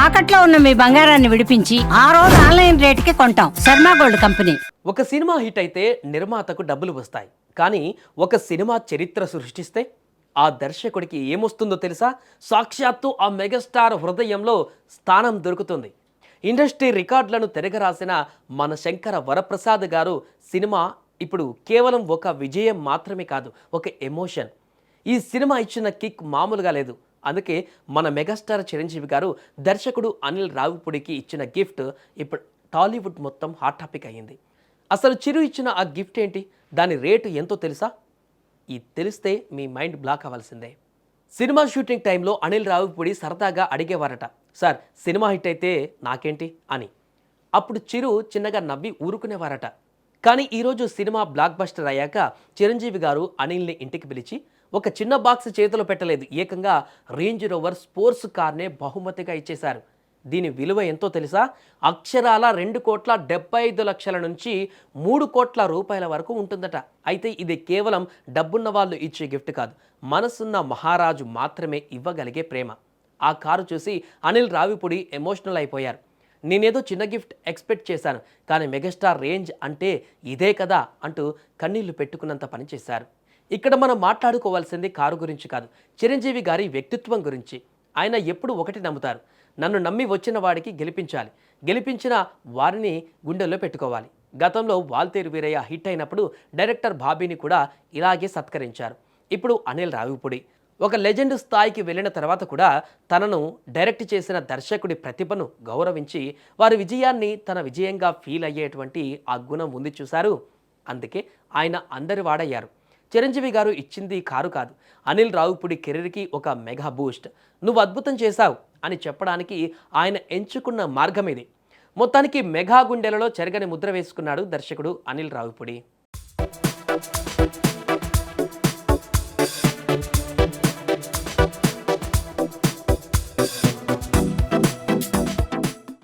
తాకట్లో ఉన్న మీ బంగారాన్ని విడిపించి ఆ రోజు ఆన్లైన్ రేటుకి కొంటాం. Sharma gold company. ఒక సినిమా హిట్ అయితే నిర్మాతకు డబ్బులు వస్తాయి, కానీ ఒక సినిమా చరిత్ర సృష్టిస్తే ఆ దర్శకుడికి ఏమొస్తుందో తెలుసా? సాక్షాత్తు ఆ మెగాస్టార్ హృదయంలో స్థానం దొరుకుతుంది. ఇండస్ట్రీ రికార్డులను తిరగరాసిన మన శంకర వరప్రసాద్ గారు సినిమా ఇప్పుడు కేవలం ఒక విజయం మాత్రమే కాదు, ఒక ఎమోషన్. ఈ సినిమా ఇచ్చిన కిక్ మామూలుగా లేదు. అందుకే మన మెగాస్టార్ చిరంజీవి గారు దర్శకుడు అనిల్ రావిపూడికి ఇచ్చిన గిఫ్ట్ ఇప్పుడు టాలీవుడ్ మొత్తం హాట్ టాపిక్ అయ్యింది. అసలు చిరు ఇచ్చిన ఆ గిఫ్ట్ ఏంటి, దాని రేటు ఎంతో తెలుసా? ఇది తెలిస్తే మీ మైండ్ బ్లాక్ అవ్వాల్సిందే. సినిమా షూటింగ్ టైంలో అనిల్ రావిపూడి సరదాగా అడిగేవారట, సార్ సినిమా హిట్ అయితే నాకేంటి అని. అప్పుడు చిరు చిన్నగా నవ్వి ఊరుకునేవారట. కానీ ఈరోజు సినిమా బ్లాక్ బస్టర్ అయ్యాక చిరంజీవి గారు అనిల్ని ఇంటికి పిలిచి ఒక చిన్న బాక్స్ చేతిలో పెట్టలేదు, ఏకంగా రేంజ్ రోవర్ స్పోర్ట్స్ కార్నే బహుమతిగా ఇచ్చేశారు. దీని విలువ ఎంతో తెలుసా? అక్షరాల 2,75,00,000 నుంచి 3,00,00,000 వరకు ఉంటుందట. అయితే ఇది కేవలం డబ్బున్న వాళ్ళు ఇచ్చే గిఫ్ట్ కాదు, మనసున్న మహారాజు మాత్రమే ఇవ్వగలిగే ప్రేమ. ఆ కారు చూసి అనిల్ రావిపూడి ఎమోషనల్ అయిపోయారు. నేనేదో చిన్న గిఫ్ట్ ఎక్స్పెక్ట్ చేశాను, కానీ మెగాస్టార్ రేంజ్ అంటే ఇదే కదా అంటూ కన్నీళ్లు పెట్టుకున్నంత పని చేశారు. ఇక్కడ మనం మాట్లాడుకోవాల్సింది కారు గురించి కాదు, చిరంజీవి గారి వ్యక్తిత్వం గురించి. ఆయన ఎప్పుడు ఒకటి నమ్ముతారు, నన్ను నమ్మి వచ్చిన వాడికి గెలిపించాలి, గెలిపించిన వారిని గుండెల్లో పెట్టుకోవాలి. గతంలో వాల్తేరు వీరయ్య హిట్ అయినప్పుడు డైరెక్టర్ బాబీని కూడా ఇలాగే సత్కరించారు. ఇప్పుడు అనిల్ రావిపూడి ఒక లెజెండ్ స్థాయికి వెళ్ళిన తర్వాత కూడా తనను డైరెక్ట్ చేసిన దర్శకుడి ప్రతిభను గౌరవించి వారి విజయాన్ని తన విజయంగా ఫీల్ అయ్యేటువంటి ఆ గుణం ఉంది చూశారు. అందుకే ఆయన అందరి వాడయ్యారు. చిరంజీవి గారు ఇచ్చింది కారు కాదు, అనిల్ రావిపూడి కెరీర్కి ఒక మెగా బూస్ట్. నువ్వు అద్భుతం చేశావు అని చెప్పడానికి ఆయన ఎంచుకున్న మార్గం ఇది. మొత్తానికి మెగా గుండెలలో చెరగని ముద్ర వేసుకున్నాడు దర్శకుడు అనిల్ రావిపూడి.